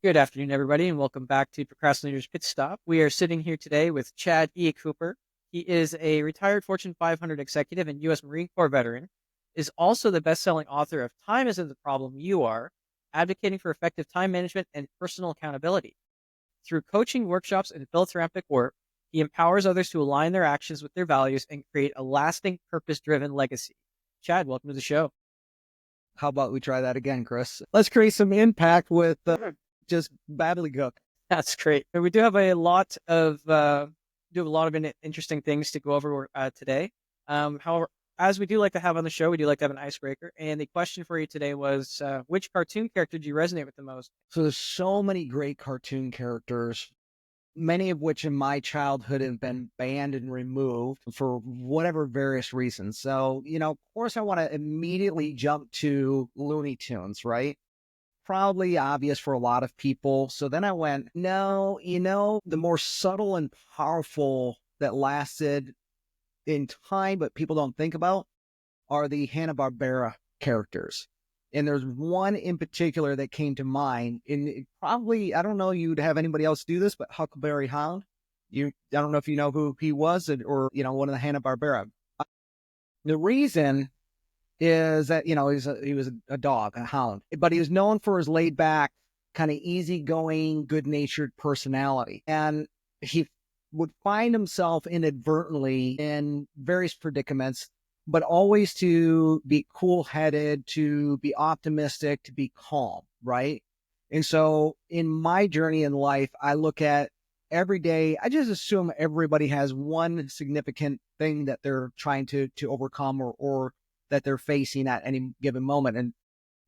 Good afternoon, everybody, and welcome back to Procrastinator's Pit Stop. We are sitting here today with Chad E. Cooper. He is a retired Fortune 500 executive and U.S. Marine Corps veteran, is also the best-selling author of Time Isn't the Problem, You Are, advocating for effective time management and personal accountability. Through coaching, workshops, and philanthropic work, he empowers others to align their actions with their values and create a lasting, purpose-driven legacy. Chad, welcome to the show. How about we try that again, Chris? Let's create some impact with just badly cooked. That's great. We do have a lot of interesting things to go over today. However, as we do like to have on the show, we do like to have an icebreaker. And the question for you today was, which cartoon character do you resonate with the most? So there's so many great cartoon characters, many of which in my childhood have been banned and removed for whatever various reasons. So, of course, I want to immediately jump to Looney Tunes, right? Probably obvious for a lot of people. So then I went, no, the more subtle and powerful that lasted in time, but people don't think about, are the Hanna-Barbera characters. And there's one in particular that came to mind. And probably, I don't know, you'd have anybody else do this, but Huckleberry Hound. I don't know if you know who he was or one of the Hanna-Barbera. The reason is that, he was a dog, a hound, but he was known for his laid back, kind of easygoing, good natured personality. And he would find himself inadvertently in various predicaments, but always to be cool headed, to be optimistic, to be calm. Right. And so in my journey in life, I look at every day, I just assume everybody has one significant thing that they're trying to overcome or that they're facing at any given moment. And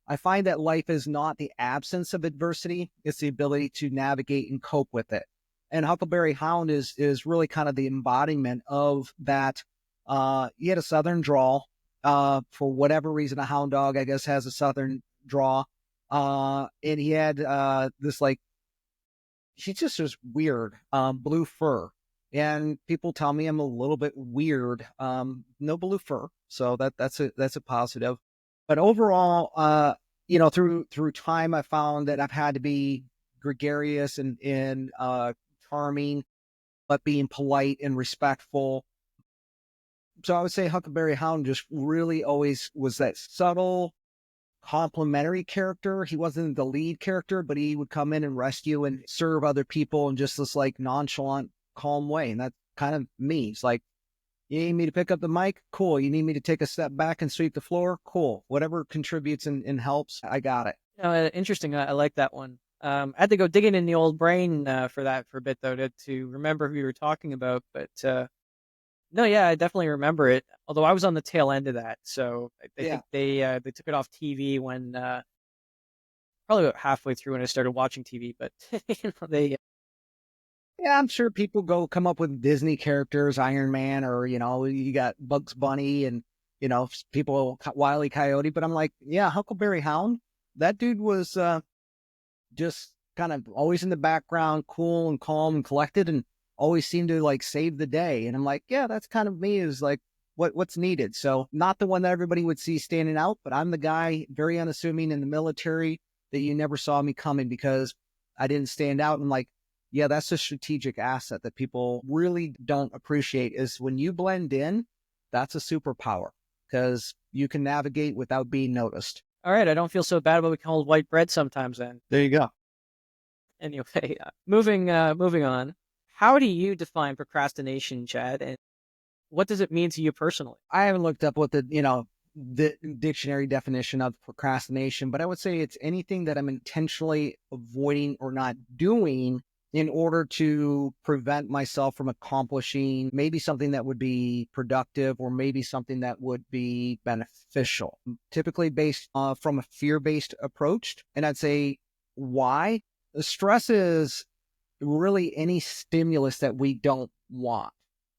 I find that life is not the absence of adversity, it's the ability to navigate and cope with it. And Huckleberry Hound is really kind of the embodiment of that. He had a southern drawl. For whatever reason, a hound dog, I guess, has a southern draw. And he had this, like, he just was weird, blue fur. And people tell me I'm a little bit weird. No blue fur, so that's a positive. But overall, through time, I found that I've had to be gregarious and charming, but being polite and respectful. So I would say Huckleberry Hound just really always was that subtle, complimentary character. He wasn't the lead character, but he would come in and rescue and serve other people in just this like nonchalant, calm way. And that's kind of me. It's like, you need me to pick up the mic? Cool. You need me to take a step back and sweep the floor? Cool. Whatever contributes and helps, I got it. Interesting. I like that one. I had to go digging in the old brain for that for a bit, though, to remember who you were talking about. But no, yeah, I definitely remember it. Although I was on the tail end of that, so I Yeah. think they took it off TV when probably about halfway through when I started watching TV. But they Yeah, I'm sure people come up with Disney characters, Iron Man, or, you got Bugs Bunny and, people, Wile E. Coyote. But I'm like, yeah, Huckleberry Hound, that dude was just kind of always in the background, cool and calm and collected, and always seemed to like save the day. And I'm like, yeah, that's kind of me, is like what's needed. So not the one that everybody would see standing out, but I'm the guy very unassuming in the military that you never saw me coming because I didn't stand out. And like, yeah, that's a strategic asset that people really don't appreciate, is when you blend in, that's a superpower because you can navigate without being noticed. all right. I don't feel so bad about we call white bread sometimes. Then There you go. anyway, moving on. How do you define procrastination, Chad? And what does it mean to you personally? I haven't looked up what the dictionary definition of procrastination, but I would say it's anything that I'm intentionally avoiding or not doing in order to prevent myself from accomplishing maybe something that would be productive or maybe something that would be beneficial. Typically based from a fear-based approach. And I'd say why? The stress is really any stimulus that we don't want,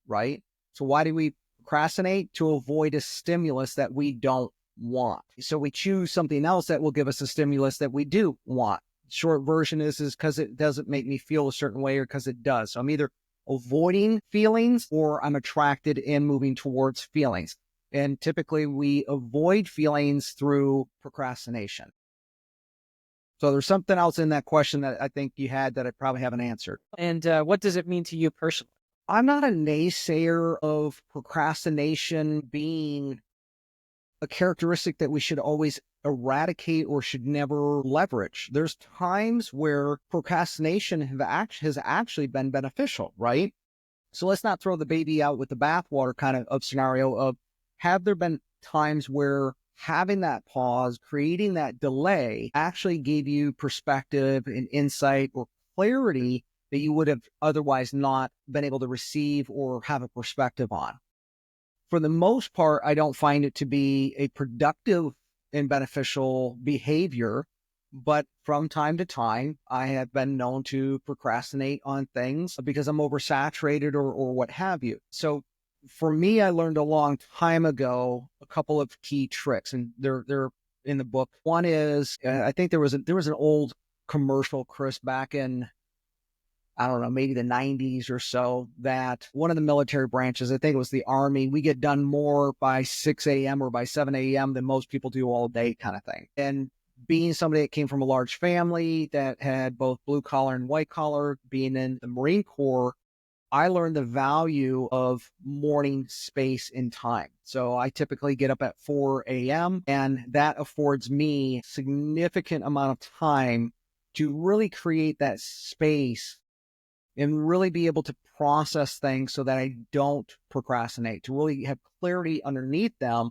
right? So why do we procrastinate? To avoid a stimulus that we don't want. So we choose something else that will give us a stimulus that we do want. Short version is because it doesn't make me feel a certain way or because it does. So I'm either avoiding feelings or I'm attracted and moving towards feelings. And typically we avoid feelings through procrastination. So there's something else in that question that I think you had that I probably haven't answered. And what does it mean to you personally? I'm not a naysayer of procrastination being a characteristic that we should always eradicate or should never leverage. There's times where procrastination has actually been beneficial, right? So let's not throw the baby out with the bathwater kind of scenario of, have there been times where having that pause, creating that delay actually gave you perspective and insight or clarity that you would have otherwise not been able to receive or have a perspective on? For the most part, I don't find it to be a productive and beneficial behavior, but from time to time, I have been known to procrastinate on things because I'm oversaturated or what have you. So for me, I learned a long time ago a couple of key tricks, and they're in the book. One is, I think there was an old commercial, Chris, back in, I don't know, maybe the 90s or so, that one of the military branches, I think it was the Army, we get done more by 6 a.m. or by 7 a.m. than most people do all day kind of thing. And being somebody that came from a large family that had both blue collar and white collar, being in the Marine Corps, I learned the value of morning space and time. So I typically get up at 4 a.m. and that affords me significant amount of time to really create that space and really be able to process things so that I don't procrastinate, to really have clarity underneath them,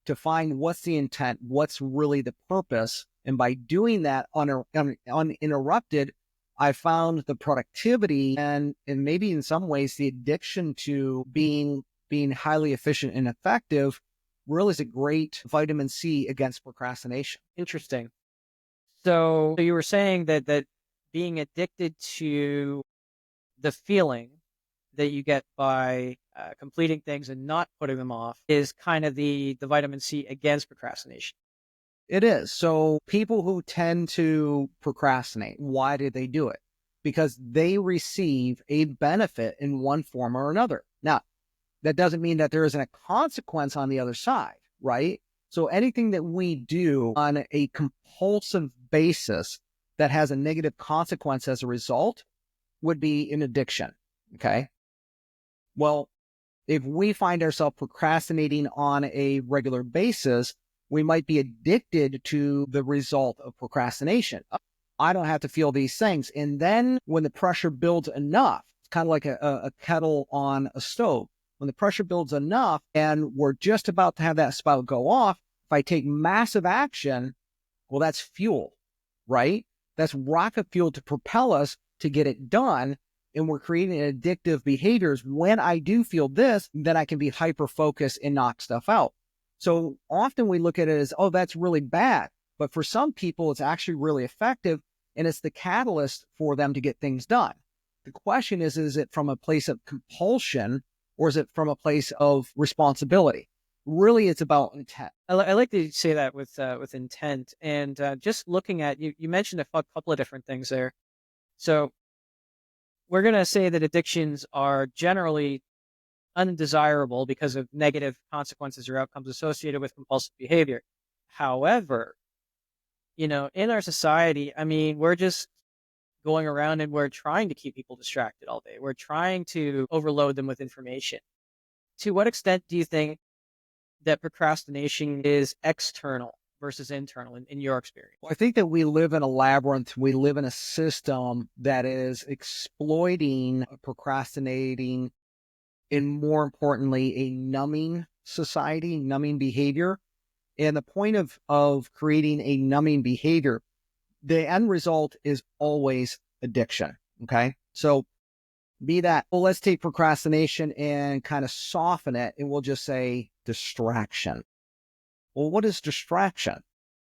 to find what's the intent, what's really the purpose. And by doing that uninterrupted, I found the productivity and maybe in some ways the addiction to being highly efficient and effective really is a great vitamin C against procrastination. Interesting. So you were saying that being addicted to the feeling that you get by completing things and not putting them off is kind of the vitamin C against procrastination. It is. So people who tend to procrastinate, why do they do it? Because they receive a benefit in one form or another. Now, that doesn't mean that there isn't a consequence on the other side, right? So anything that we do on a compulsive basis that has a negative consequence as a result would be an addiction, okay? Well, if we find ourselves procrastinating on a regular basis, we might be addicted to the result of procrastination. I don't have to feel these things. And then when the pressure builds enough, it's kind of like a kettle on a stove. When the pressure builds enough and we're just about to have that spout go off, if I take massive action, well, that's fuel, right? That's rocket fuel to propel us to get it done. And we're creating addictive behaviors. When I do feel this, then I can be hyper-focused and knock stuff out. So often we look at it as, oh, that's really bad. But for some people, it's actually really effective, and it's the catalyst for them to get things done. The question is it from a place of compulsion or is it from a place of responsibility? Really, it's about intent. I like that you say that with intent. And just looking at, you mentioned a couple of different things there. So we're going to say that addictions are generally undesirable because of negative consequences or outcomes associated with compulsive behavior. However, in our society, I mean, we're just going around and we're trying to keep people distracted all day. We're trying to overload them with information. To what extent do you think that procrastination is external versus internal in your experience? Well, I think that we live in a labyrinth. We live in a system that is exploiting procrastinating and, more importantly, a numbing society, numbing behavior. And the point of creating a numbing behavior, the end result is always addiction. Okay. So be that, well, let's take procrastination and kind of soften it, and we'll just say distraction. Well, what is distraction?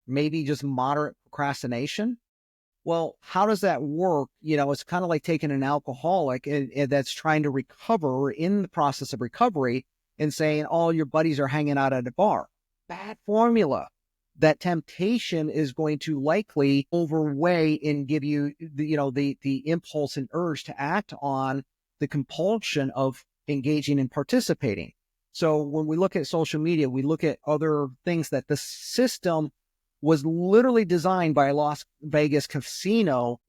Maybe just moderate procrastination. Well, how does that work? It's kind of like taking an alcoholic and that's trying to recover or in the process of recovery and saying all your buddies are hanging out at a bar. Bad formula. That temptation is going to likely overweigh and give you the impulse and urge to act on the compulsion of engaging and participating. So when we look at social media, we look at other things that the system was literally designed by Las Vegas casino,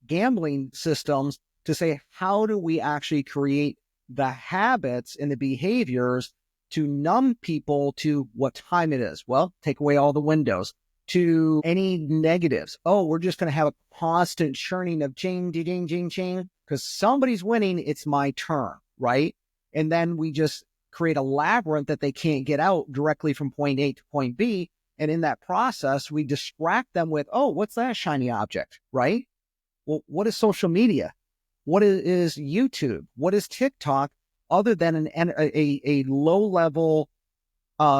gambling systems to say, how do we actually create the habits and the behaviors to numb people to what time it is? Well, take away all the windows. To any negatives. Oh, we're just going to have a constant churning of ching, ching, ching, ching, because somebody's winning. It's my turn, right? And then we just create a labyrinth that they can't get out directly from point A to point B. And in that process, we distract them with, oh, what's that shiny object, right? Well, what is social media? What is YouTube? What is TikTok other than a low-level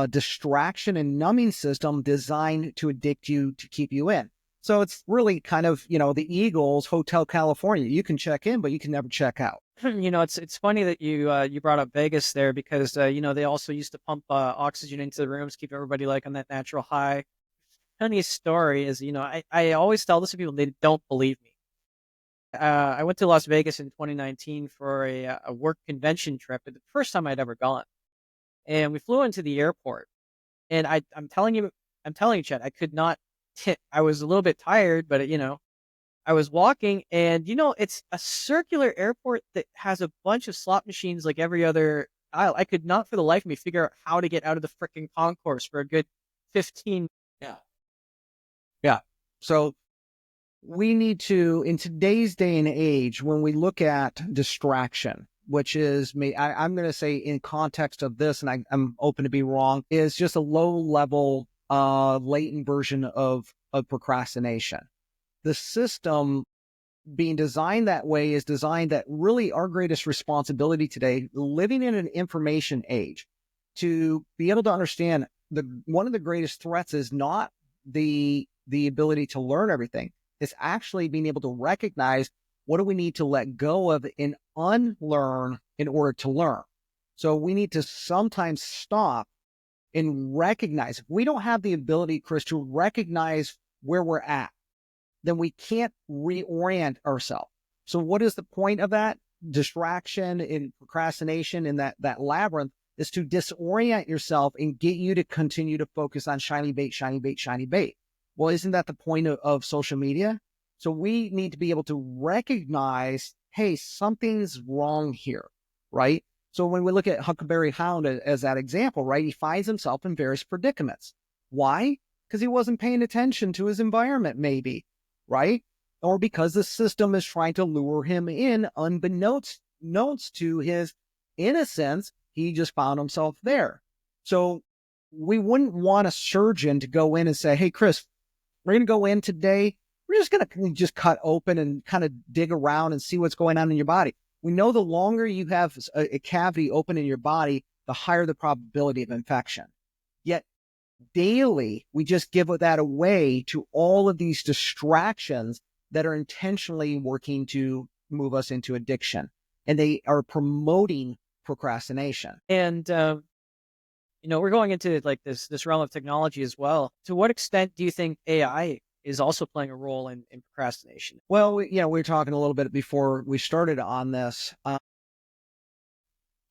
distraction and numbing system designed to addict you, to keep you in? So it's really kind of, the Eagles Hotel California. You can check in, but you can never check out. It's funny that you brought up Vegas there because they also used to pump oxygen into the rooms, keep everybody like on that natural high. Funniest story is I always tell this to people, they don't believe me. I went to Las Vegas in 2019 for a work convention trip, the first time I'd ever gone, and we flew into the airport. And I'm telling you, Chad, I could not. I was a little bit tired, but I was walking, and it's a circular airport that has a bunch of slot machines like every other aisle. I could not for the life of me figure out how to get out of the freaking concourse for a good 15. Yeah. Yeah. So we need to, in today's day and age, when we look at distraction, which is I'm going to say in context of this, and I'm open to be wrong, is just a low level, latent version of procrastination. The system being designed that way is designed that really our greatest responsibility today, living in an information age, to be able to understand one of the greatest threats is not the ability to learn everything. It's actually being able to recognize what do we need to let go of and unlearn in order to learn. So we need to sometimes stop and recognize. If we don't have the ability, Chris, to recognize where we're at, then we can't reorient ourselves. So what is the point of that? Distraction and procrastination in that labyrinth is to disorient yourself and get you to continue to focus on shiny bait, shiny bait, shiny bait. Well, isn't that the point of social media? So we need to be able to recognize, hey, something's wrong here, right? So when we look at Huckleberry Hound as that example, right, he finds himself in various predicaments. Why? Because he wasn't paying attention to his environment, maybe, right? Or because the system is trying to lure him in unbeknownst to his innocence, he just found himself there. So we wouldn't want a surgeon to go in and say, hey, Chris, we're going to go in today. We're just going to just cut open and kind of dig around and see what's going on in your body. We know the longer you have a cavity open in your body, the higher the probability of infection. Yet daily, we just give that away to all of these distractions that are intentionally working to move us into addiction. And they are promoting procrastination. And, we're going into like this realm of technology as well. To what extent do you think AI is also playing a role in procrastination? Well, we were talking a little bit before we started on this. I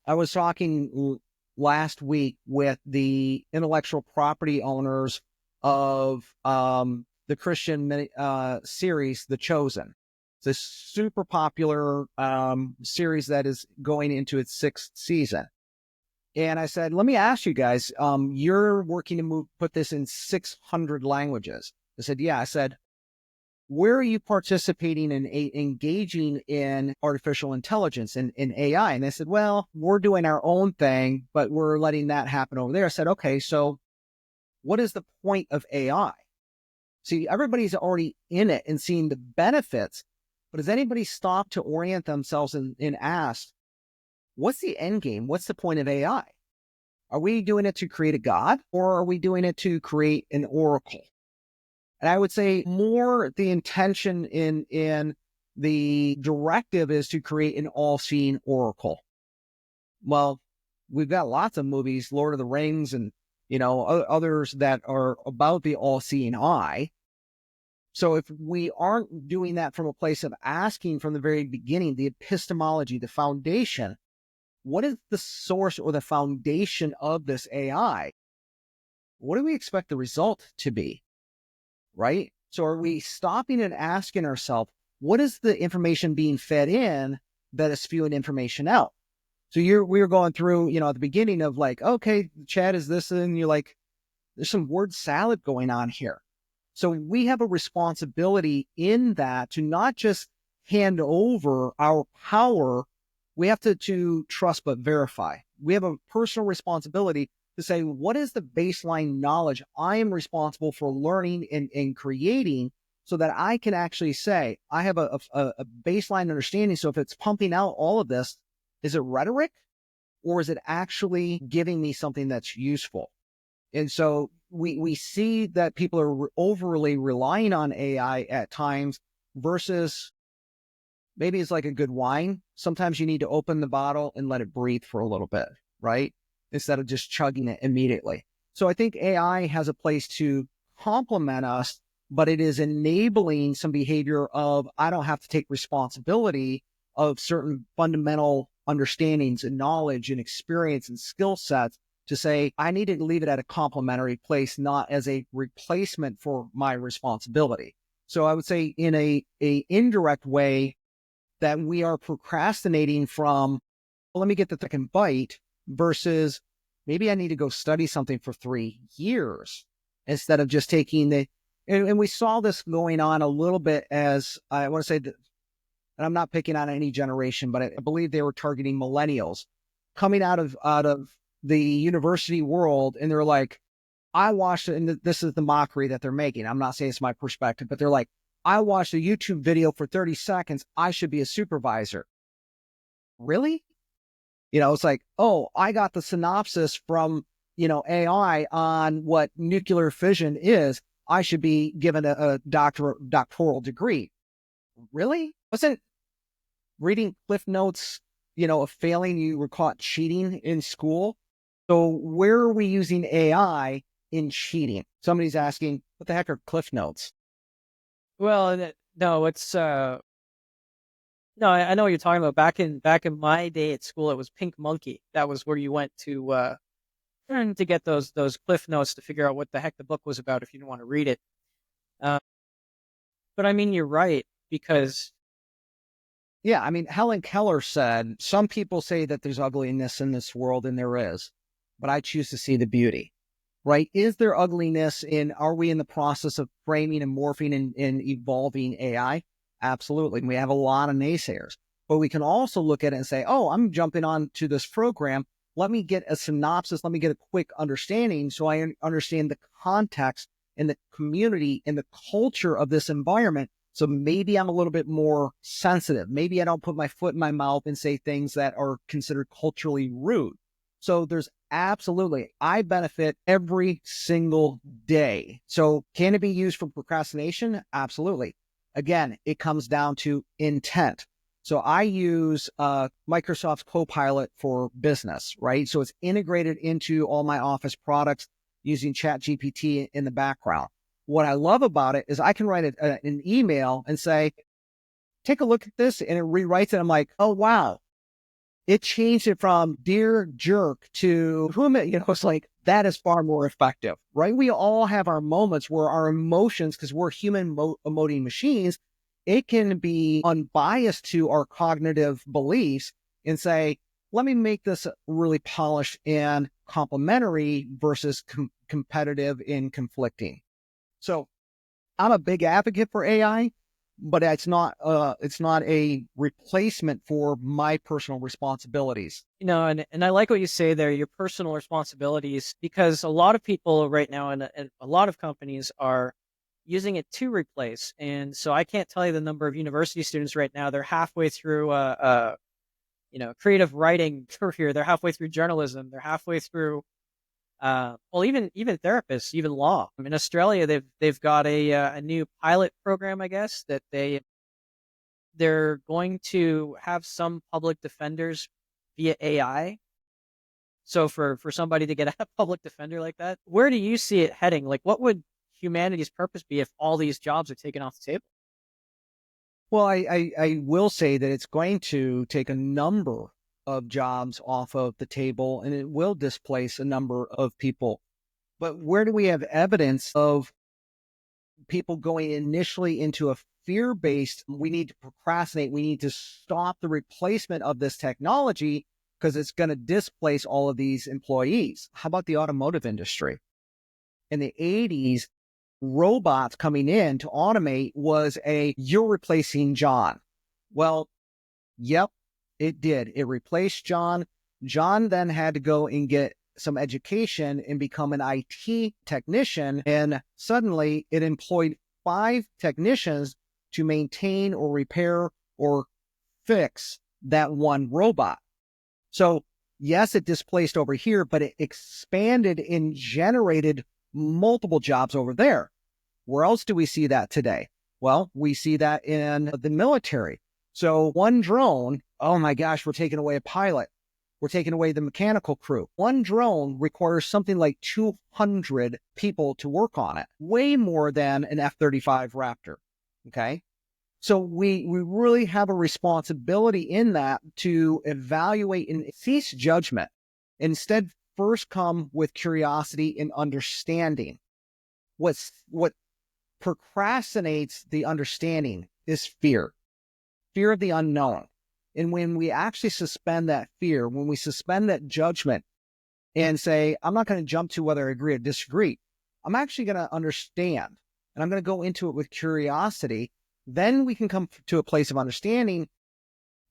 was talking last week with the intellectual property owners of the Christian series, The Chosen. It's a super popular series that is going into its 6th season. And I said, let me ask you guys, you're working to put this in 600 languages. I said, yeah. I said, where are you participating in engaging in artificial intelligence and in AI? And they said, well, we're doing our own thing, but we're letting that happen over there. I said, okay, so what is the point of AI? See, everybody's already in it and seeing the benefits, but has anybody stopped to orient themselves and asked, what's the end game? What's the point of AI? Are we doing it to create a god, or are we doing it to create an oracle? And I would say more the intention in the directive is to create an all-seeing oracle. Well, we've got lots of movies, Lord of the Rings and, others that are about the all-seeing eye. So if we aren't doing that from a place of asking from the very beginning, the epistemology, the foundation, what is the source or the foundation of this AI? What do we expect the result to be? right? So are we stopping and asking ourselves, what is the information being fed in that is spewing information out? So we were going through, at the beginning of like, okay, Chad is this, and you're like, there's some word salad going on here. So we have a responsibility in that to not just hand over our power. We have to trust but verify. We have a personal responsibility to say, what is the baseline knowledge I am responsible for learning and creating, so that I can actually say, I have a baseline understanding. So if it's pumping out all of this, is it rhetoric, or is it actually giving me something that's useful? And so we see that people are overly relying on AI at times, versus maybe it's like a good wine. Sometimes you need to open the bottle and let it breathe for a little bit, right? Instead of just chugging it immediately. So I think AI has a place to complement us, but it is enabling some behavior of, I don't have to take responsibility of certain fundamental understandings and knowledge and experience and skill sets, to say, I need to leave it at a complementary place, not as a replacement for my responsibility. So I would say in a indirect way, that we are procrastinating from, well, let me get the second bite, versus maybe I need to go study something for 3 years instead of just taking and we saw this going on a little bit, as I want to say that, and I'm not picking on any generation, but I believe they were targeting millennials coming out of the university world. And they're like, I watched it, and this is the mockery that they're making. I'm not saying it's my perspective, but they're like, I watched a YouTube video for 30 seconds. I should be a supervisor. Really? It's like, oh, I got the synopsis from, AI on what nuclear fission is. I should be given a doctoral degree. Really? Wasn't reading Cliff Notes, of failing, you were caught cheating in school? So where are we using AI in cheating? Somebody's asking, what the heck are Cliff Notes? Well, no, it's no, I know what you're talking about. Back in my day at school, it was Pink Monkey. That was where you went to get those cliff notes to figure out what the heck the book was about if you didn't want to read it. Uh, but I mean, you're right, because Yeah, I mean, Helen Keller said, some people say that there's ugliness in this world, and there is, but I choose to see the beauty, right? Is there ugliness are we in the process of framing and morphing and evolving AI? Absolutely. We have a lot of naysayers, but we can also look at it and say, oh, I'm jumping on to this program. Let me get a synopsis. Let me get a quick understanding, so I understand the context and the community and the culture of this environment. So maybe I'm a little bit more sensitive. Maybe I don't put my foot in my mouth and say things that are considered culturally rude. So there's absolutely, I benefit every single day. So can it be used for procrastination? Absolutely. Again, it comes down to intent. So I use Microsoft's Copilot for Business, right? So it's integrated into all my Office products using ChatGPT in the background. What I love about it is I can write an email and say, take a look at this, and it rewrites it. I'm like, oh, wow. It changed it from dear jerk to whom it, it's like, that is far more effective, right? We all have our moments where our emotions, because we're human emoting machines, it can be unbiased to our cognitive beliefs and say, let me make this really polished and complementary versus competitive and conflicting. So I'm a big advocate for AI, but it's not a replacement for my personal responsibilities. and I like what you say there, your personal responsibilities, because a lot of people right now and a lot of companies are using it to replace. And so I can't tell you the number of university students right now. They're halfway through creative writing career. They're halfway through journalism. They're halfway through well, even therapists, even law. In Australia, they've got a new pilot program, I guess, that they're going to have some public defenders via AI. So for somebody to get a public defender like that, where do you see it heading? Like, what would humanity's purpose be if all these jobs are taken off the table? Well, I will say that it's going to take a number of jobs off of the table, and it will displace a number of people. But where do we have evidence of people going initially into a fear-based, we need to procrastinate, we need to stop the replacement of this technology because it's going to displace all of these employees. How about the automotive industry? In the 80s, robots coming in to automate was you're replacing John. Well, yep, it did. It replaced John. John then had to go and get some education and become an IT technician. And suddenly it employed 5 technicians to maintain or repair or fix that one robot. So yes, it displaced over here, but it expanded and generated multiple jobs over there. Where else do we see that today? Well, we see that in the military. So one drone, oh my gosh, we're taking away a pilot. We're taking away the mechanical crew. One drone requires something like 200 people to work on it, way more than an F-35 Raptor. Okay. So we really have a responsibility in that to evaluate and cease judgment. Instead, first come with curiosity and understanding. What procrastinates the understanding is fear of the unknown. And when we actually suspend that fear, when we suspend that judgment and say, I'm not going to jump to whether I agree or disagree, I'm actually going to understand and I'm going to go into it with curiosity. Then we can come to a place of understanding.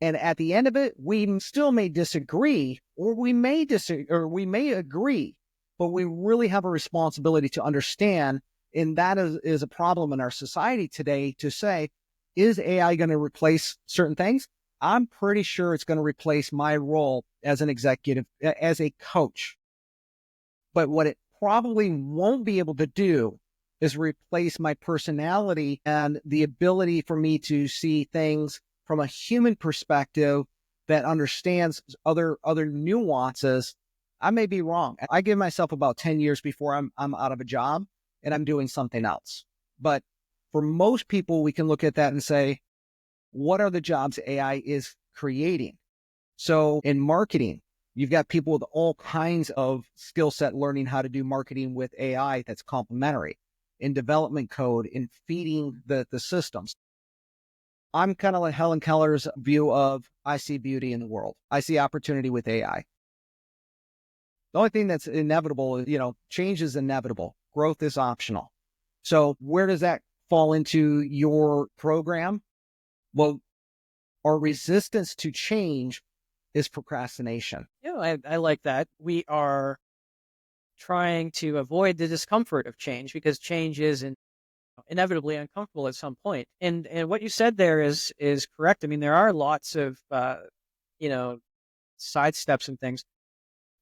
And at the end of it, we still may disagree, or we may agree, but we really have a responsibility to understand. And that is a problem in our society today to say, is AI going to replace certain things? I'm pretty sure it's going to replace my role as an executive, as a coach. But what it probably won't be able to do is replace my personality and the ability for me to see things from a human perspective that understands other nuances. I may be wrong. I give myself about 10 years before I'm out of a job and I'm doing something else. But for most people, we can look at that and say, what are the jobs AI is creating? So in marketing, you've got people with all kinds of skill set learning how to do marketing with AI that's complementary. In development code, in feeding the systems. I'm kind of like Helen Keller's view of, I see beauty in the world. I see opportunity with AI. The only thing that's inevitable is, change is inevitable. Growth is optional. So where does that fall into your program? Well, our resistance to change is procrastination. I like that. We are trying to avoid the discomfort of change because change is inevitably uncomfortable at some point. And what you said there is correct. I mean, there are lots of side steps and things.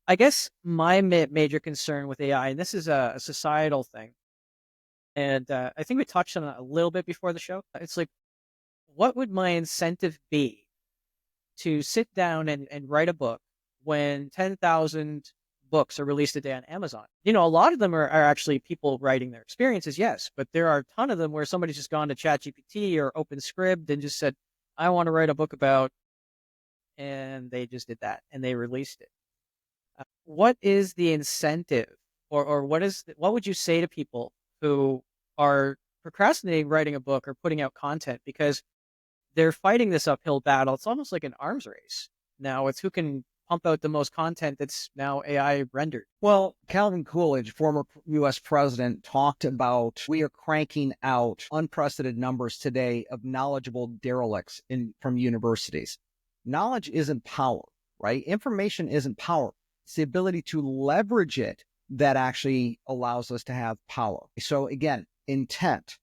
I guess my major concern with AI, and this is a societal thing, and I think we touched on it a little bit before the show. It's like, what would my incentive be to sit down and write a book when 10,000 books are released a day on Amazon? A lot of them are actually people writing their experiences, yes, but there are a ton of them where somebody's just gone to ChatGPT or OpenScript and just said, I want to write a book about, and they just did that and they released it. What is the incentive, or what would you say to people who are procrastinating writing a book or putting out content because they're fighting this uphill battle? It's almost like an arms race. Now it's who can pump out the most content that's now AI rendered. Well, Calvin Coolidge, former U.S. president, talked about we are cranking out unprecedented numbers today of knowledgeable derelicts from universities. Knowledge isn't power, right? Information isn't power. It's the ability to leverage it that actually allows us to have power. So again, intent.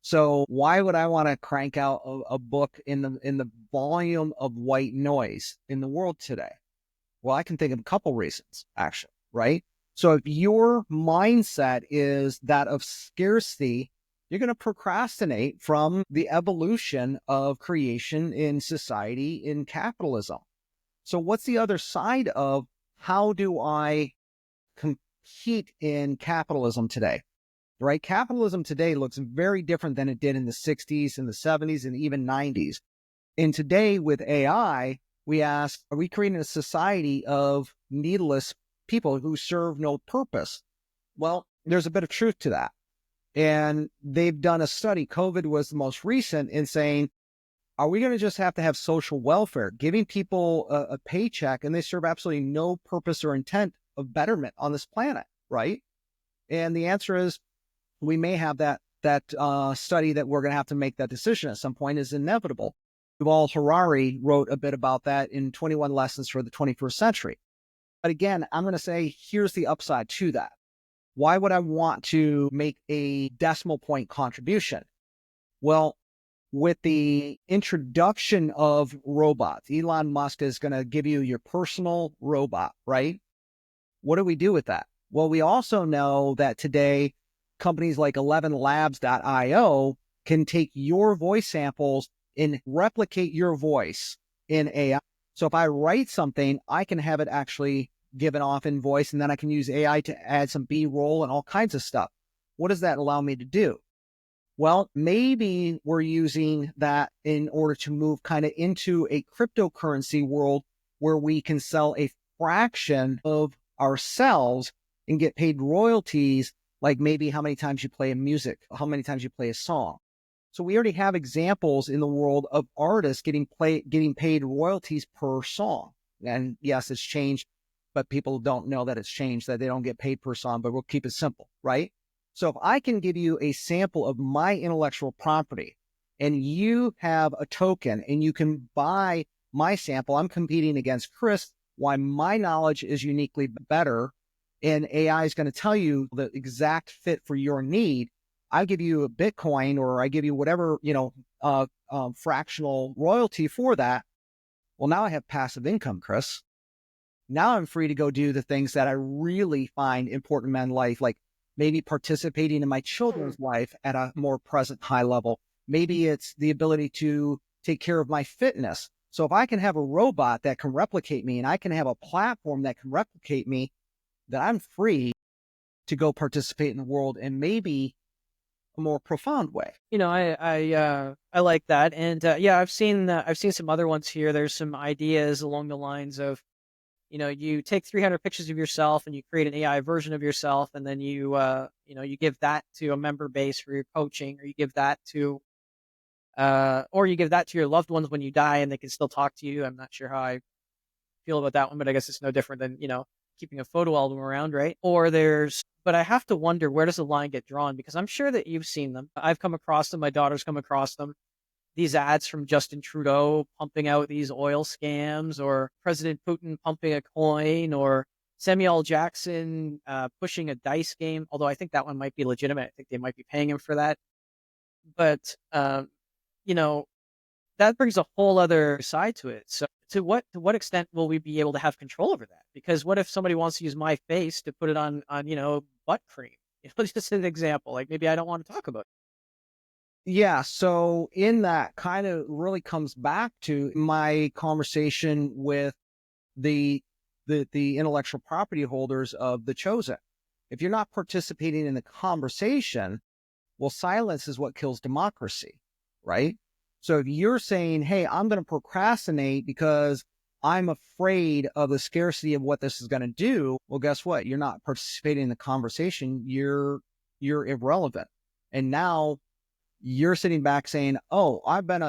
So why would I want to crank out a book in the volume of white noise in the world today? Well, I can think of a couple reasons, actually, right? So if your mindset is that of scarcity, you're going to procrastinate from the evolution of creation in society, in capitalism. So what's the other side of how do I compete in capitalism today? Right? Capitalism today looks very different than it did in the 60s and the 70s and even 90s. And today with AI, we ask, are we creating a society of needless people who serve no purpose? Well, there's a bit of truth to that. And they've done a study, COVID was the most recent, in saying, are we going to just have to have social welfare, giving people a paycheck, and they serve absolutely no purpose or intent of betterment on this planet, right? And the answer is, we may have that study that we're going to have to make that decision at some point is inevitable. Yuval Harari wrote a bit about that in 21 Lessons for the 21st Century. But again, I'm going to say, here's the upside to that. Why would I want to make a decimal point contribution? Well, with the introduction of robots, Elon Musk is going to give you your personal robot, right? What do we do with that? Well, we also know that today companies like 11labs.io can take your voice samples and replicate your voice in AI. So if I write something, I can have it actually given off in voice, and then I can use AI to add some B-roll and all kinds of stuff. What does that allow me to do? Well, maybe we're using that in order to move kind of into a cryptocurrency world where we can sell a fraction of ourselves and get paid royalties, like maybe how many times you play a music, how many times you play a song. So we already have examples in the world of artists getting paid royalties per song. And yes, it's changed, but people don't know that it's changed, that they don't get paid per song, but we'll keep it simple, right? So if I can give you a sample of my intellectual property and you have a token and you can buy my sample, I'm competing against Chris, why my knowledge is uniquely better, and AI is going to tell you the exact fit for your need. I give you a Bitcoin, or I give you whatever, fractional royalty for that. Well, now I have passive income, Chris. Now I'm free to go do the things that I really find important in my life, like maybe participating in my children's life at a more present high level. Maybe it's the ability to take care of my fitness. So if I can have a robot that can replicate me, and I can have a platform that can replicate me, then I'm free to go participate in the world in maybe a more profound way. I like that, and yeah, I've seen some other ones here. There's some ideas along the lines of, you take 300 pictures of yourself and you create an AI version of yourself, and then you give that to a member base for your coaching, or you give that to your loved ones when you die, and they can still talk to you. I'm not sure how I feel about that one, but I guess it's no different than, keeping a photo album around, right? But I have to wonder, where does the line get drawn? Because I'm sure that you've seen them. I've come across them. My daughter's come across them. These ads from Justin Trudeau pumping out these oil scams, or President Putin pumping a coin, or Samuel Jackson pushing a dice game. Although I think that one might be legitimate. I think they might be paying him for that. But you know, that brings a whole other side to it. So to what extent will we be able to have control over that? Because what if somebody wants to use my face to put it on butt cream? Just an example. Like, maybe I don't want to talk about it. Yeah. So in that kind of really comes back to my conversation with the the intellectual property holders of the chosen. If you're not participating in the conversation, well, silence is what kills democracy, right? So if you're saying, hey, I'm going to procrastinate because I'm afraid of the scarcity of what this is going to do, well, guess what? You're not participating in the conversation. You're irrelevant. And now you're sitting back saying, oh, I've been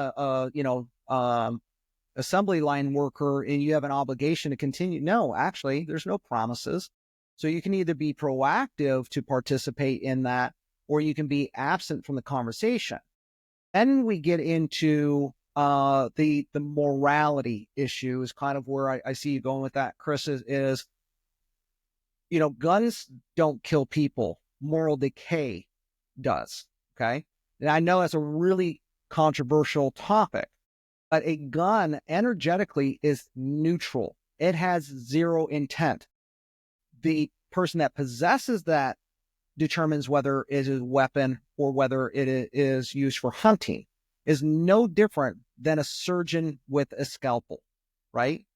assembly line worker and you have an obligation to continue. No, actually, there's no promises. So you can either be proactive to participate in that, or you can be absent from the conversation. Then we get into the morality issue is kind of where I see you going with that, Chris, is guns don't kill people. Moral decay does. Okay. And I know that's a really controversial topic, but a gun energetically is neutral. It has zero intent. The person that possesses that determines whether it is a weapon or whether it is used for hunting. Is no different than a surgeon with a scalpel, right?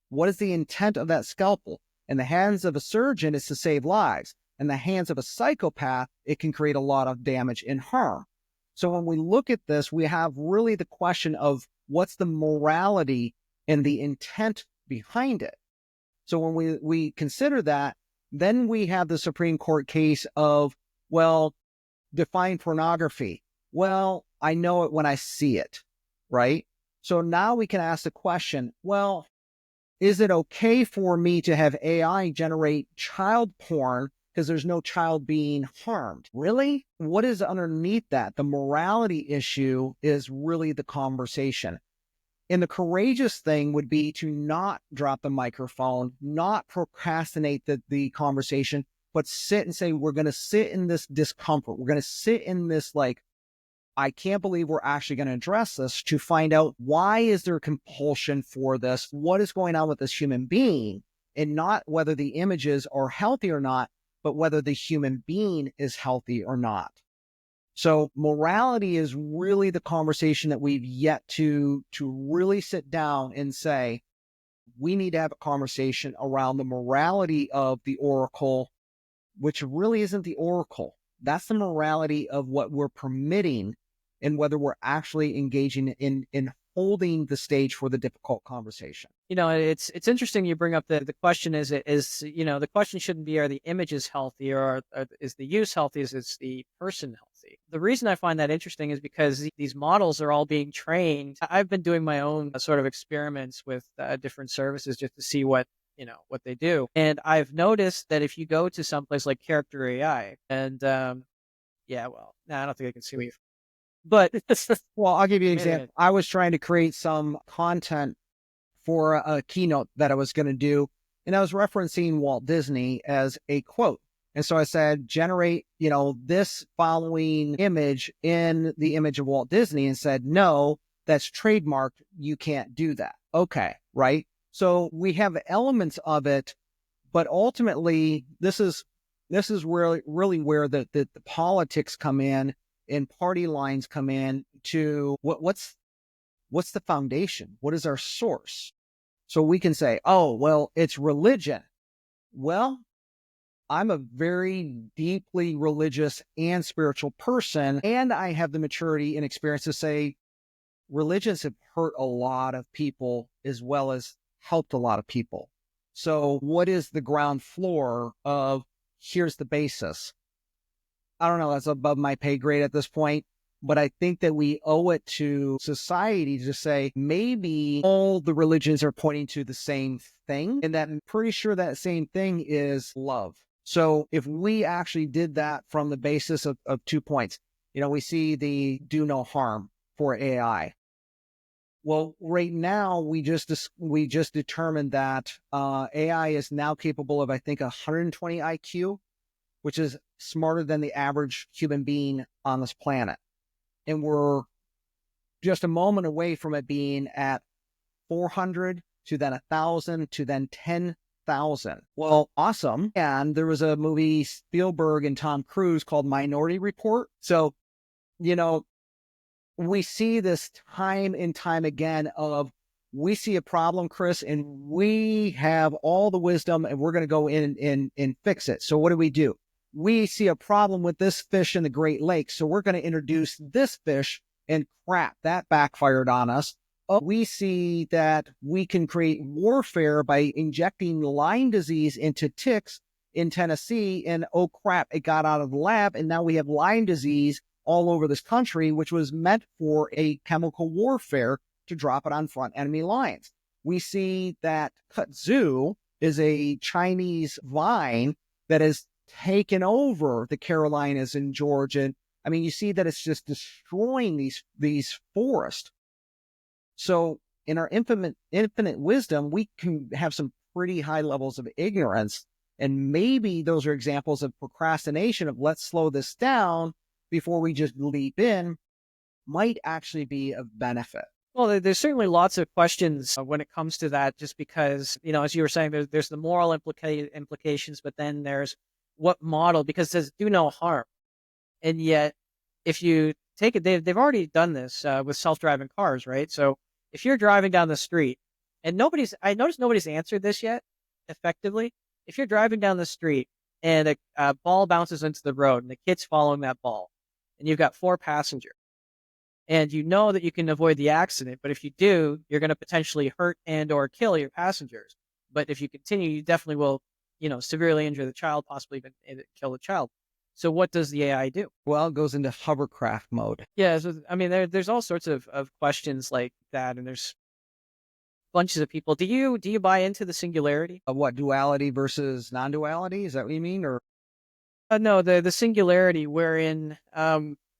What is the intent of that scalpel? In the hands of a surgeon, is to save lives. In the hands of a psychopath, it can create a lot of damage and harm. So when we look at this, we have really the question of what's the morality and the intent behind it. So when we consider that, then we have the Supreme Court case of, well, define pornography. Well, I know it when I see it, right? So now we can ask the question, well, is it okay for me to have AI generate child porn because there's no child being harmed? Really? What is underneath that? The morality issue is really the conversation. And the courageous thing would be to not drop the microphone, not procrastinate the conversation, but sit and say, we're going to sit in this discomfort. We're going to sit in this, like, I can't believe we're actually going to address this to find out, why is there compulsion for this? What is going on with this human being? And not whether the images are healthy or not, but whether the human being is healthy or not. So morality is really the conversation that we've yet to really sit down and say, we need to have a conversation around the morality of the oracle, which really isn't the oracle. That's the morality of what we're permitting and whether we're actually engaging in holding the stage for the difficult conversation. It's interesting you bring up the question the question shouldn't be, are the images healthy, or is the use healthy, is the person healthy? The reason I find that interesting is because these models are all being trained. I've been doing my own sort of experiments with different services just to see what they do. And I've noticed that if you go to someplace like Character AI, and yeah, well, I don't think I can see me, but Well, I'll give you an wait a example. minute. I was trying to create some content for a keynote that I was going to do, and I was referencing Walt Disney as a quote. And so I said, generate, this following image in the image of Walt Disney, and said, no, that's trademarked. You can't do that. Okay. Right. So we have elements of it, but ultimately this is really where the politics come in and party lines come in to what's the foundation? What is our source? So we can say, oh, well, it's religion. Well, I'm a very deeply religious and spiritual person, and I have the maturity and experience to say religions have hurt a lot of people as well as helped a lot of people. So what is the ground floor of, here's the basis? I don't know, that's above my pay grade at this point, but I think that we owe it to society to say, maybe all the religions are pointing to the same thing, and that I'm pretty sure that same thing is love. So if we actually did that from the basis of 2 points, we see the do no harm for AI. Well, right now we just determined that AI is now capable of, I think, 120 IQ, which is smarter than the average human being on this planet. And we're just a moment away from it being at 400 to then 1,000 to then 10,000. Well, awesome. And there was a movie, Spielberg and Tom Cruise, called Minority Report. So, we see this time and time again of, we see a problem, Chris, and we have all the wisdom and we're going to go in and fix it. So what do? We see a problem with this fish in the Great Lakes, so we're going to introduce this fish, and crap, that backfired on us. Oh, we see that we can create warfare by injecting Lyme disease into ticks in Tennessee, and oh crap, it got out of the lab, and now we have Lyme disease all over this country, which was meant for a chemical warfare to drop it on front enemy lines. We see that kudzu is a Chinese vine that has taken over the Carolinas and Georgia. I mean, you see that it's just destroying these forests. So in our infinite wisdom, we can have some pretty high levels of ignorance. And maybe those are examples of procrastination, of let's slow this down before we just leap in, might actually be of benefit. Well, there's certainly lots of questions when it comes to that, just because, as you were saying, there's the moral implications, but then there's what model, because it says do no harm. And yet, if you take it, they've already done this with self-driving cars, right? So if you're driving down the street, and I noticed nobody's answered this yet effectively. If you're driving down the street and a ball bounces into the road and the kid's following that ball, and you've got 4 passengers, and you know that you can avoid the accident, but if you do, you're going to potentially hurt and or kill your passengers. But if you continue, you definitely will, severely injure the child, possibly even kill the child. So what does the AI do? Well, it goes into hovercraft mode. Yeah, so, I mean, there's all sorts of questions like that, and there's bunches of people. Do you buy into the singularity? What, duality versus non-duality? Is that what you mean? Or No, the singularity wherein,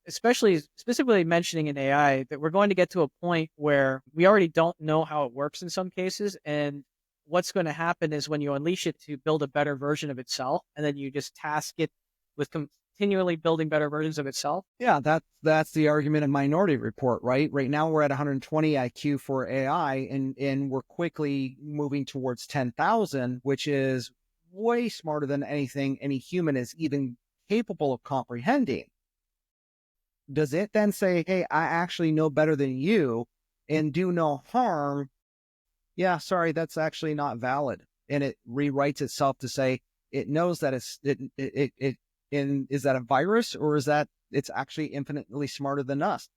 especially specifically mentioning in AI, that we're going to get to a point where we already don't know how it works in some cases, and what's going to happen is when you unleash it to build a better version of itself, and then you just task it with continually building better versions of itself. yeah, that's the argument in Minority Report, right? Right now we're at 120 IQ for AI, and we're quickly moving towards 10,000, which is way smarter than anything any human is even capable of comprehending. Does it then say, hey, I actually know better than you and do no harm? Yeah, sorry, that's actually not valid. And it rewrites itself to say it knows that is that a virus, or is that it's actually infinitely smarter than us?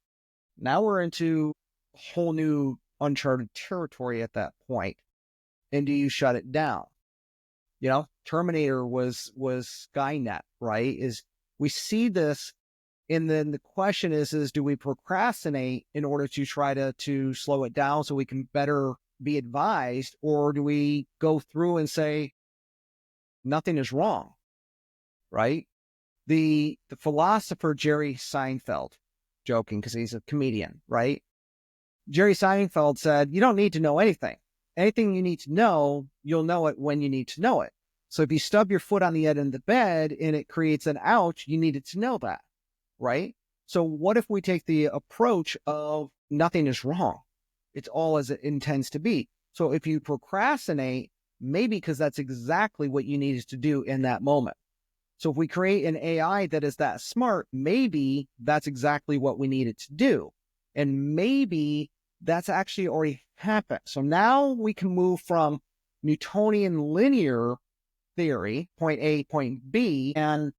Now we're into a whole new uncharted territory at that point. And do you shut it down? You know, Terminator was Skynet, right? Is we see this, and then the question is do we procrastinate in order to try to slow it down so we can better be advised, or do we go through and say nothing is wrong, right? The philosopher Jerry Seinfeld, joking because he's a comedian, right? Jerry Seinfeld said, you don't need to know anything. Anything you need to know, you'll know it when you need to know it. So if you stub your foot on the end of the bed and it creates an ouch, you needed to know that, right? So what if we take the approach of nothing is wrong? It's all as it intends to be. So if you procrastinate, maybe because that's exactly what you needed to do in that moment. So if we create an AI that is that smart, maybe that's exactly what we needed to do. And maybe that's actually already happened. So now we can move from Newtonian linear theory, point A, point B, and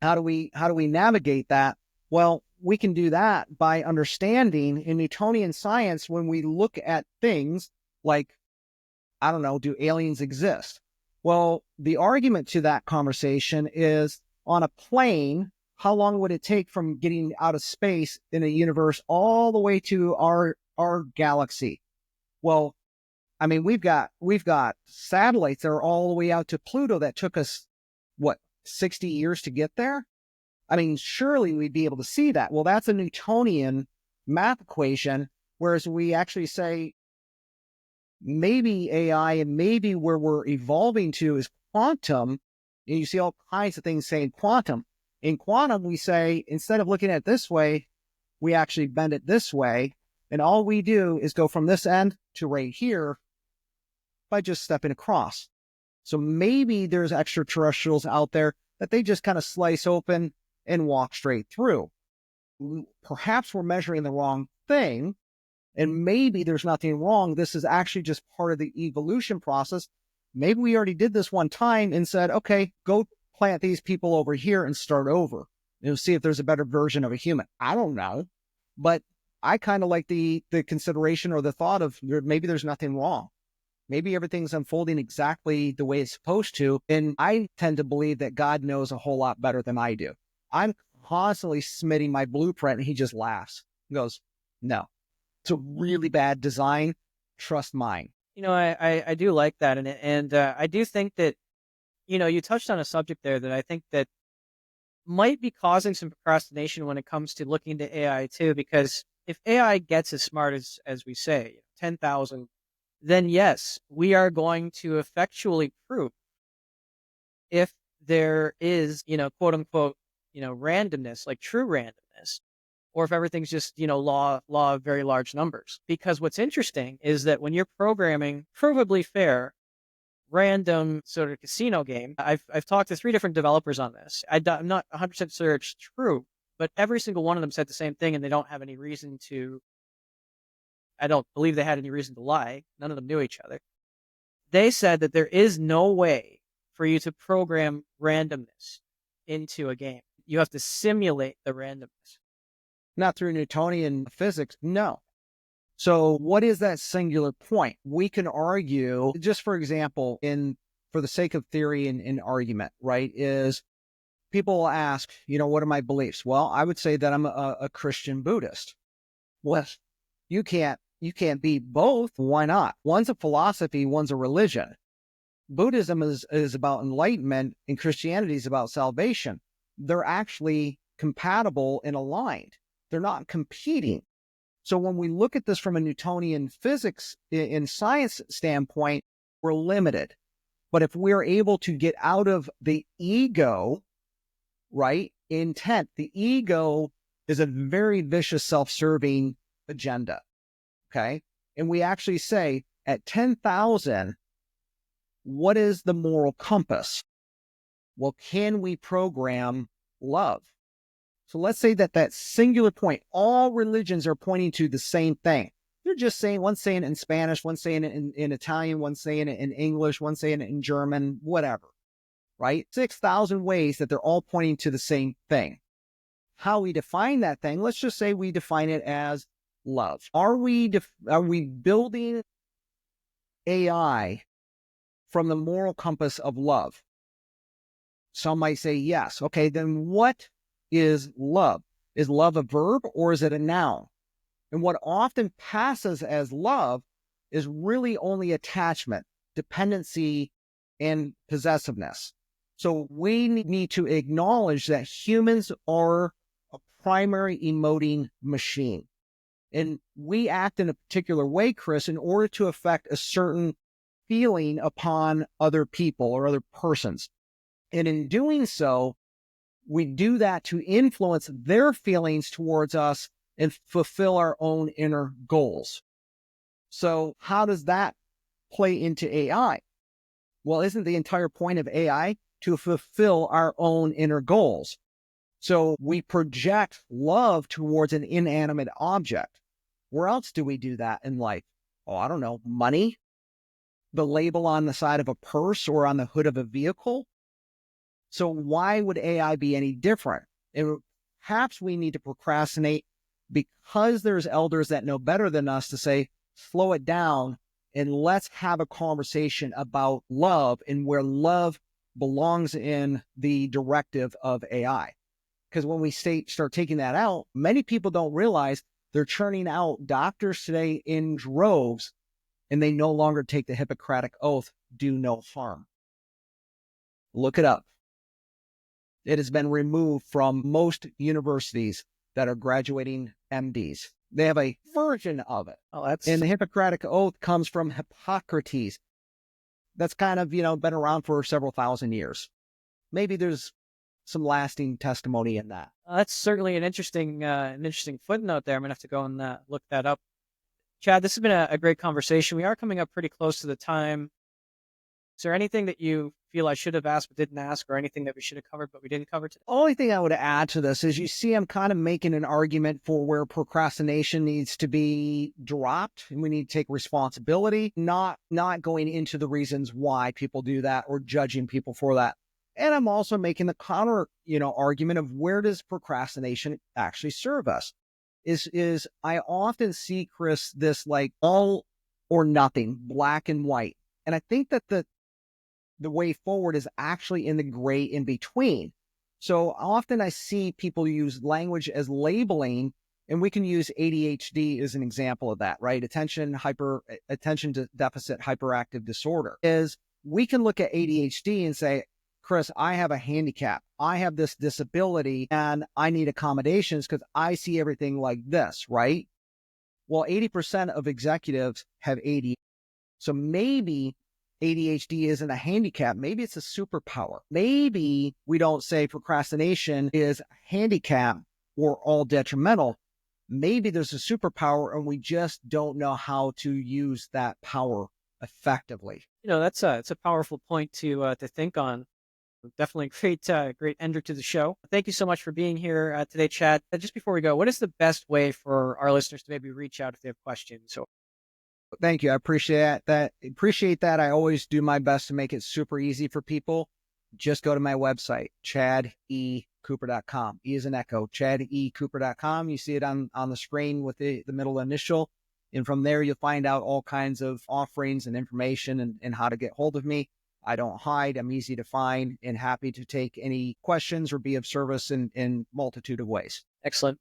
how do we navigate that? Well, we can do that by understanding in Newtonian science, when we look at things like, I don't know, do aliens exist? Well, the argument to that conversation is, on a plane, how long would it take from getting out of space in a universe all the way to our galaxy? Well, I mean, we've got satellites that are all the way out to Pluto that took us, what, 60 years to get there? I mean, surely we'd be able to see that. Well, that's a Newtonian math equation, whereas we actually say maybe AI and maybe where we're evolving to is quantum. And you see all kinds of things saying quantum. In quantum, we say, instead of looking at it this way, we actually bend it this way. And all we do is go from this end to right here by just stepping across. So maybe there's extraterrestrials out there that they just kind of slice open and walk straight through. Perhaps we're measuring the wrong thing, and maybe there's nothing wrong. This is actually just part of the evolution process. Maybe we already did this one time and said, okay, go plant these people over here and start over. See if there's a better version of a human. I don't know. But I kind of like the consideration or the thought of maybe there's nothing wrong. Maybe everything's unfolding exactly the way it's supposed to. And I tend to believe that God knows a whole lot better than I do. I'm constantly submitting my blueprint and he just laughs and goes, no, it's a really bad design. Trust mine. I do like that. And I do think that, you touched on a subject there that I think that might be causing some procrastination when it comes to looking into AI too, because if AI gets as smart as we say, 10,000, then yes, we are going to effectually prove if there is, quote unquote, randomness, like true randomness, or if everything's just, law of very large numbers. Because what's interesting is that when you're programming provably fair, random sort of casino game, I've talked to 3 different developers on this. I'm not 100% sure it's true, but every single one of them said the same thing, and they don't have any reason to. I don't believe they had any reason to lie. None of them knew each other. They said that there is no way for you to program randomness into a game. You have to simulate the randomness. Not through Newtonian physics, no. So what is that singular point? We can argue, just for example, for the sake of theory and argument, right, is People will ask, what are my beliefs? Well, I would say that I'm a Christian Buddhist. Well, you can't be both. Why not? One's a philosophy, one's a religion. Buddhism is about enlightenment and Christianity is about salvation. They're actually compatible and aligned. They're not competing. So when we look at this from a Newtonian physics in science standpoint, we're limited. But if we're able to get out of the ego, right, intent, the ego is a very vicious self-serving agenda. Okay. And we actually say at 10,000, what is the moral compass? Well, can we program love? So let's say that singular point, all religions are pointing to the same thing. They're just saying, one's saying it in Spanish, one's saying it in Italian, one's saying it in English, one's saying it in German, whatever, right? 6,000 ways that they're all pointing to the same thing. How we define that thing, let's just say we define it as love. Are we building AI from the moral compass of love? Some might say yes. Okay, then what is love? Is love a verb or is it a noun? And what often passes as love is really only attachment, dependency, and possessiveness. So we need to acknowledge that humans are a primary emoting machine. And we act in a particular way, Chris, in order to affect a certain feeling upon other people or other persons. And in doing so, we do that to influence their feelings towards us and fulfill our own inner goals. So how does that play into AI? Well, isn't the entire point of AI to fulfill our own inner goals? So we project love towards an inanimate object. Where else do we do that in life? Oh, I don't know, money, the label on the side of a purse or on the hood of a vehicle. So why would AI be any different? And perhaps we need to procrastinate because there's elders that know better than us to say, slow it down and let's have a conversation about love and where love belongs in the directive of AI. Because when we start taking that out, many people don't realize they're churning out doctors today in droves and they no longer take the Hippocratic oath, do no harm. Look it up. It has been removed from most universities that are graduating MDs. They have a version of it. And the Hippocratic Oath comes from Hippocrates. That's kind of, been around for several thousand years. Maybe there's some lasting testimony in that. That's certainly an interesting footnote there. I'm going to have to go and look that up. Chad, this has been a great conversation. We are coming up pretty close to the time. Is there anything that you feel I should have asked but didn't ask, or anything that we should have covered but we didn't cover today? The only thing I would add to this is you see I'm kind of making an argument for where procrastination needs to be dropped and we need to take responsibility, not going into the reasons why people do that or judging people for that. And I'm also making the counter, argument of where does procrastination actually serve us? Is I often see, Chris, this like all or nothing, black and white. And I think that the way forward is actually in the gray in between. So often I see people use language as labeling, and we can use ADHD as an example of that, right? Attention deficit hyperactive disorder is we can look at ADHD and say, Chris, I have a handicap. I have this disability and I need accommodations because I see everything like this, right? Well, 80% of executives have ADHD. So maybe ADHD isn't a handicap. Maybe it's a superpower. Maybe we don't say procrastination is a handicap or all detrimental. Maybe there's a superpower and we just don't know how to use that power effectively. It's a powerful point to think on. Definitely great ender to the show. Thank you so much for being here today, Chad. Just before we go, what is the best way for our listeners to maybe reach out if they have questions? So, thank you. I appreciate that. I always do my best to make it super easy for people. Just go to my website, chadeCooper.com. E is an echo, chadeCooper.com. You see it on the screen with the middle initial. And from there, you'll find out all kinds of offerings and information and how to get hold of me. I don't hide. I'm easy to find and happy to take any questions or be of service in multitude of ways. Excellent.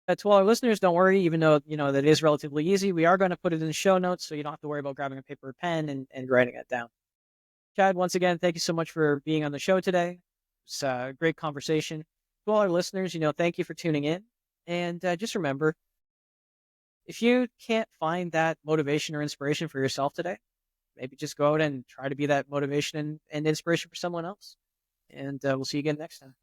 To all our listeners, don't worry, even though, that is relatively easy, we are going to put it in the show notes so you don't have to worry about grabbing a paper or pen and writing it down. Chad, once again, thank you so much for being on the show today. It's a great conversation. To all our listeners, thank you for tuning in. And just remember, if you can't find that motivation or inspiration for yourself today, maybe just go out and try to be that motivation and inspiration for someone else. And we'll see you again next time.